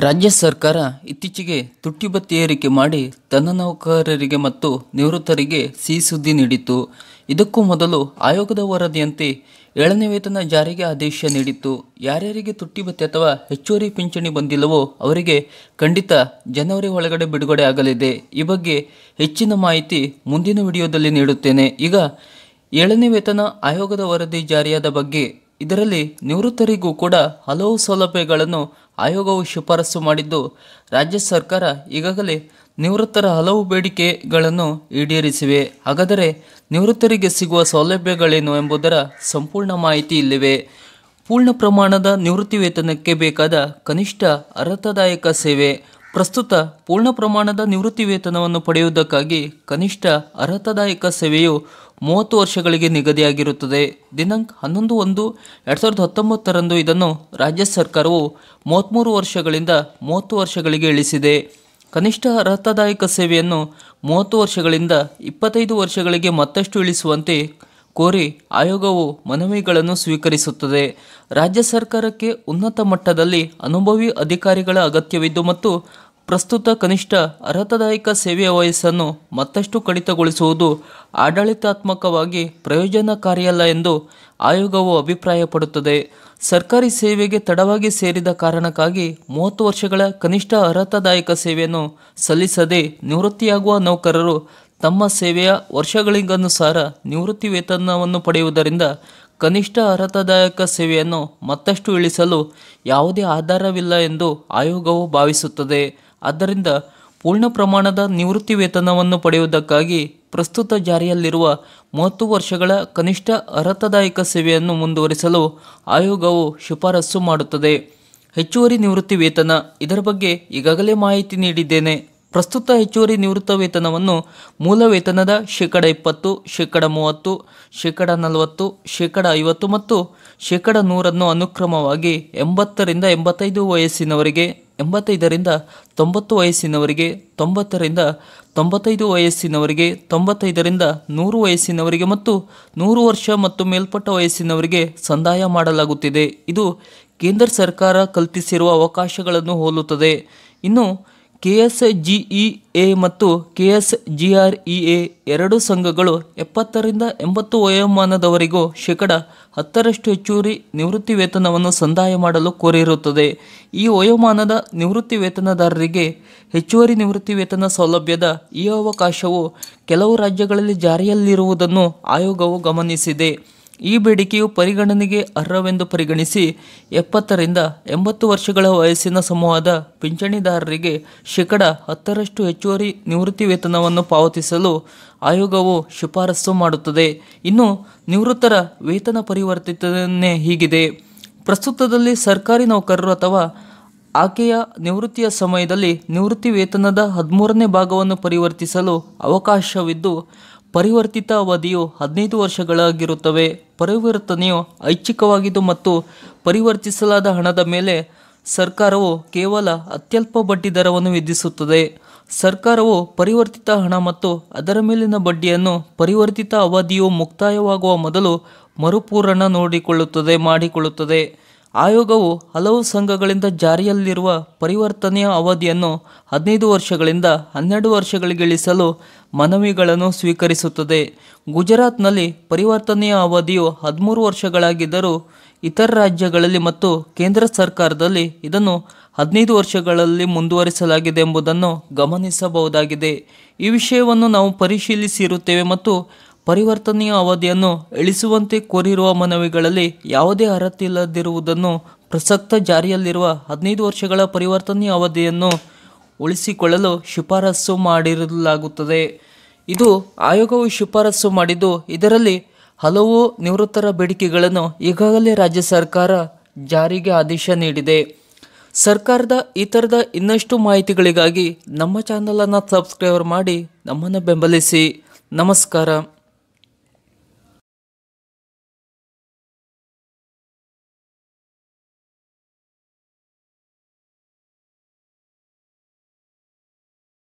ರಾಜ್ಯ ಸರ್ಕಾರ ಇತ್ತೀಚೆಗೆ ತುಟ್ಟಿ ಭತ್ಯೆ ಏರಿಕೆ ಮಾಡಿ ತನ್ನ ನೌಕರರಿಗೆ ಮತ್ತು ನಿವೃತ್ತರಿಗೆ ಸಿಹಿ ಸುದ್ದಿ ನೀಡಿತ್ತು. ಇದಕ್ಕೂ ಮೊದಲು ಆಯೋಗದ ವರದಿಯಂತೆ 7ನೇ ವೇತನ ಜಾರಿಗೆ ಆದೇಶ ನೀಡಿತ್ತು. ಯಾರ್ಯಾರಿಗೆ ತುಟ್ಟಿ ಭತ್ಯೆ ಅಥವಾ ಹೆಚ್ಚುವರಿ ಪಿಂಚಣಿ ಬಂದಿಲ್ಲವೋ ಅವರಿಗೆ ಖಂಡಿತ ಜನವರಿ ಒಳಗಡೆ ಬಿಡುಗಡೆ ಆಗಲಿದೆ. ಈ ಬಗ್ಗೆ ಹೆಚ್ಚಿನ ಮಾಹಿತಿ ಮುಂದಿನ ವಿಡಿಯೋದಲ್ಲಿ ನೀಡುತ್ತೇನೆ. ಈಗ 7ನೇ ವೇತನ ಆಯೋಗದ ವರದಿ ಜಾರಿಯಾದ ಬಗ್ಗೆ. ಇದರಲ್ಲಿ ನಿವೃತ್ತರಿಗೂ ಕೂಡ ಹಲವು ಸೌಲಭ್ಯಗಳನ್ನು ಆಯೋಗವು ಶಿಫಾರಸು ಮಾಡಿದ್ದು, ರಾಜ್ಯ ಸರ್ಕಾರ ಈಗಾಗಲೇ ನಿವೃತ್ತರ ಹಲವು ಬೇಡಿಕೆಗಳನ್ನು ಈಡೇರಿಸಿವೆ. ಹಾಗಾದರೆ ನಿವೃತ್ತರಿಗೆ ಸಿಗುವ ಸೌಲಭ್ಯಗಳೇನು ಎಂಬುದರ ಸಂಪೂರ್ಣ ಮಾಹಿತಿ ಇಲ್ಲಿವೆ. ಪೂರ್ಣ ಪ್ರಮಾಣದ ನಿವೃತ್ತಿ ವೇತನಕ್ಕೆ ಬೇಕಾದ ಕನಿಷ್ಠ ಅರ್ಹತಾದಾಯಕ ಸೇವೆ. ಪ್ರಸ್ತುತ ಪೂರ್ಣ ಪ್ರಮಾಣದ ನಿವೃತ್ತಿ ವೇತನವನ್ನು ಪಡೆಯುವುದಕ್ಕಾಗಿ ಕನಿಷ್ಠ ಅರ್ಹತಾದಾಯಕ ಸೇವೆಯು 30 ವರ್ಷಗಳಿಗೆ ನಿಗದಿಯಾಗಿರುತ್ತದೆ. ದಿನಾಂಕ 11/1/2019 ಇದನ್ನು ರಾಜ್ಯ ಸರ್ಕಾರವು 33 ವರ್ಷಗಳಿಂದ 30 ವರ್ಷಗಳಿಗೆ ಇಳಿಸಿದೆ. ಕನಿಷ್ಠ ಅರ್ಹತಾದಾಯಕ ಸೇವೆಯನ್ನು 30 ವರ್ಷಗಳಿಂದ 25 ವರ್ಷಗಳಿಗೆ ಮತ್ತಷ್ಟು ಇಳಿಸುವಂತೆ ಕೋರಿ ಆಯೋಗವು ಮನವಿಗಳನ್ನು ಸ್ವೀಕರಿಸುತ್ತದೆ. ರಾಜ್ಯ ಸರ್ಕಾರಕ್ಕೆ ಉನ್ನತ ಮಟ್ಟದಲ್ಲಿ ಅನುಭವಿ ಅಧಿಕಾರಿಗಳ ಅಗತ್ಯವಿದ್ದು ಮತ್ತು ಪ್ರಸ್ತುತ ಕನಿಷ್ಠ ಅರ್ಹತಾದಾಯಕ ಸೇವೆಯ ವಯಸ್ಸನ್ನು ಮತ್ತಷ್ಟು ಕಡಿತಗೊಳಿಸುವುದು ಆಡಳಿತಾತ್ಮಕವಾಗಿ ಪ್ರಯೋಜನಕಾರಿಯಲ್ಲ ಎಂದು ಆಯೋಗವು ಅಭಿಪ್ರಾಯಪಡುತ್ತದೆ. ಸರ್ಕಾರಿ ಸೇವೆಗೆ ತಡವಾಗಿ ಸೇರಿದ ಕಾರಣಕ್ಕಾಗಿ 30 ವರ್ಷಗಳ ಕನಿಷ್ಠ ಅರ್ಹತಾದಾಯಕ ಸೇವೆಯನ್ನು ಸಲ್ಲಿಸದೆ ನಿವೃತ್ತಿಯಾಗುವ ನೌಕರರು ತಮ್ಮ ಸೇವೆಯ ವರ್ಷಗಳಿಗನುಸಾರ ನಿವೃತ್ತಿ ವೇತನವನ್ನು ಪಡೆಯುವುದರಿಂದ ಕನಿಷ್ಠ ಅರ್ಹತಾದಾಯಕ ಸೇವೆಯನ್ನು ಮತ್ತಷ್ಟು ಇಳಿಸಲು ಯಾವುದೇ ಆಧಾರವಿಲ್ಲ ಎಂದು ಆಯೋಗವು ಭಾವಿಸುತ್ತದೆ. ಆದ್ದರಿಂದ ಪೂರ್ಣ ಪ್ರಮಾಣದ ನಿವೃತ್ತಿ ವೇತನವನ್ನು ಪಡೆಯುವುದಕ್ಕಾಗಿ ಪ್ರಸ್ತುತ ಜಾರಿಯಲ್ಲಿರುವ 30 ವರ್ಷಗಳ ಕನಿಷ್ಠ ಅರ್ಹತಾದಾಯಕ ಸೇವೆಯನ್ನು ಮುಂದುವರಿಸಲು ಆಯೋಗವು ಶಿಫಾರಸು ಮಾಡುತ್ತದೆ. ಹೆಚ್ಚುವರಿ ನಿವೃತ್ತಿ ವೇತನ. ಇದರ ಬಗ್ಗೆ ಈಗಾಗಲೇ ಮಾಹಿತಿ ನೀಡಿದ್ದೇನೆ. ಪ್ರಸ್ತುತ ಹೆಚ್ಚುವರಿ ನಿವೃತ್ತ ವೇತನವನ್ನು ಮೂಲ ವೇತನದ 20%, 30%, 40%, 50% ಮತ್ತು 100% ಅನುಕ್ರಮವಾಗಿ 80ರಿಂದ 85 ವಯಸ್ಸಿನವರಿಗೆ, 85ರಿಂದ 90 ವಯಸ್ಸಿನವರಿಗೆ, 90ರಿಂದ 95 ವಯಸ್ಸಿನವರಿಗೆ, 95ರಿಂದ 100 ವಯಸ್ಸಿನವರಿಗೆ ಮತ್ತು 100 ವರ್ಷ ಮತ್ತು ಮೇಲ್ಪಟ್ಟ ವಯಸ್ಸಿನವರಿಗೆ ಸಂದಾಯ ಮಾಡಲಾಗುತ್ತಿದೆ. ಇದು ಕೇಂದ್ರ ಸರ್ಕಾರ ಕಲ್ಪಿಸಿರುವ ಅವಕಾಶಗಳನ್ನು ಹೋಲುತ್ತದೆ. ಇನ್ನು KSGEA ಮತ್ತು KSGREA ಎರಡೂ ಸಂಘಗಳು 70ರಿಂದ 80 ವಯೋಮಾನದವರಿಗೂ 10% ಹೆಚ್ಚುವರಿ ನಿವೃತ್ತಿ ವೇತನವನ್ನು ಸಂದಾಯ ಮಾಡಲು ಕೋರಿರುತ್ತದೆ. ಈ ವಯೋಮಾನದ ನಿವೃತ್ತಿ ವೇತನದಾರರಿಗೆ ಹೆಚ್ಚುವರಿ ನಿವೃತ್ತಿ ವೇತನ ಸೌಲಭ್ಯದ ಈ ಅವಕಾಶವು ಕೆಲವು ರಾಜ್ಯಗಳಲ್ಲಿ ಜಾರಿಯಲ್ಲಿರುವುದನ್ನು ಆಯೋಗವು ಗಮನಿಸಿದೆ. ಈ ಬೇಡಿಕೆಯು ಪರಿಗಣನೆಗೆ ಅರ್ಹವೆಂದು ಪರಿಗಣಿಸಿ 70ರಿಂದ 80 ವರ್ಷಗಳ ವಯಸ್ಸಿನ ಸಮೂಹದ ಪಿಂಚಣಿದಾರರಿಗೆ 10% ಹೆಚ್ಚುವರಿ ನಿವೃತ್ತಿ ವೇತನವನ್ನು ಪಾವತಿಸಲು ಆಯೋಗವು ಶಿಫಾರಸು ಮಾಡುತ್ತದೆ. ಇನ್ನು ನಿವೃತ್ತರ ವೇತನ ಪರಿವರ್ತನೆ ಹೀಗಿದೆ. ಪ್ರಸ್ತುತದಲ್ಲಿ ಸರ್ಕಾರಿ ನೌಕರರು ಅಥವಾ ಆಕೆಯ ನಿವೃತ್ತಿಯ ಸಮಯದಲ್ಲಿ ನಿವೃತ್ತಿ ವೇತನದ 13ನೇ ಭಾಗವನ್ನು ಪರಿವರ್ತಿಸಲು ಅವಕಾಶವಿದ್ದು, ಪರಿವರ್ತಿತ ಅವಧಿಯು 15 ವರ್ಷಗಳಾಗಿರುತ್ತವೆ. ಪರಿವರ್ತನೆಯು ಐಚ್ಛಿಕವಾಗಿದ್ದು ಮತ್ತು ಪರಿವರ್ತಿಸಲಾದ ಹಣದ ಮೇಲೆ ಸರ್ಕಾರವು ಕೇವಲ ಅತ್ಯಲ್ಪ ಬಡ್ಡಿ ದರವನ್ನು ವಿಧಿಸುತ್ತದೆ. ಸರ್ಕಾರವು ಪರಿವರ್ತಿತ ಹಣ ಮತ್ತು ಅದರ ಮೇಲಿನ ಬಡ್ಡಿಯನ್ನು ಪರಿವರ್ತಿತ ಅವಧಿಯು ಮುಕ್ತಾಯವಾಗುವ ಮೊದಲು ಮರುಪೂರಣ ಮಾಡಿಕೊಳ್ಳುತ್ತದೆ. ಆಯೋಗವು ಹಲವು ಸಂಘಗಳಿಂದ ಜಾರಿಯಲ್ಲಿರುವ ಪರಿವರ್ತನೆಯ ಅವಧಿಯನ್ನು 15 ವರ್ಷಗಳಿಂದ 12 ವರ್ಷಗಳಿಗೆ ಇಳಿಸಲು ಮನವಿಗಳನ್ನು ಸ್ವೀಕರಿಸುತ್ತದೆ. ಗುಜರಾತ್ನಲ್ಲಿ ಪರಿವರ್ತನೆಯ ಅವಧಿಯು 13 ವರ್ಷಗಳಾಗಿದ್ದರೂ ಇತರ ರಾಜ್ಯಗಳಲ್ಲಿ ಮತ್ತು ಕೇಂದ್ರ ಸರ್ಕಾರದಲ್ಲಿ ಇದನ್ನು 15 ವರ್ಷಗಳಲ್ಲಿ ಮುಂದುವರಿಸಲಾಗಿದೆ ಎಂಬುದನ್ನು ಗಮನಿಸಬಹುದಾಗಿದೆ. ಈ ವಿಷಯವನ್ನು ನಾವು ಪರಿಶೀಲಿಸಿರುತ್ತೇವೆ ಮತ್ತು ಪರಿವರ್ತನೆಯ ಅವಧಿಯನ್ನು ಇಳಿಸುವಂತೆ ಕೋರಿರುವ ಮನವಿಗಳಲ್ಲಿ ಯಾವುದೇ ಅರ್ಹತೆ ಇಲ್ಲದಿರುವುದನ್ನು ಪ್ರಸಕ್ತ ಜಾರಿಯಲ್ಲಿರುವ 15 ವರ್ಷಗಳ ಪರಿವರ್ತನೆಯ ಅವಧಿಯನ್ನು ಉಳಿಸಿಕೊಳ್ಳಲು ಶಿಫಾರಸು ಮಾಡಿರಲಾಗುತ್ತದೆ. ಇದು ಆಯೋಗವು ಶಿಫಾರಸು ಮಾಡಿದ್ದು, ಇದರಲ್ಲಿ ಹಲವು ನಿವೃತ್ತರ ಬೇಡಿಕೆಗಳನ್ನು ಈಗಾಗಲೇ ರಾಜ್ಯ ಸರ್ಕಾರ ಜಾರಿಗೆ ಆದೇಶ ನೀಡಿದೆ. ಸರ್ಕಾರದ ಈ ಥರದ ಇನ್ನಷ್ಟು ಮಾಹಿತಿಗಳಿಗಾಗಿ ನಮ್ಮ ಚಾನಲನ್ನು ಸಬ್ಸ್ಕ್ರೈಬ್ ಮಾಡಿ ನಮ್ಮನ್ನು ಬೆಂಬಲಿಸಿ. ನಮಸ್ಕಾರ.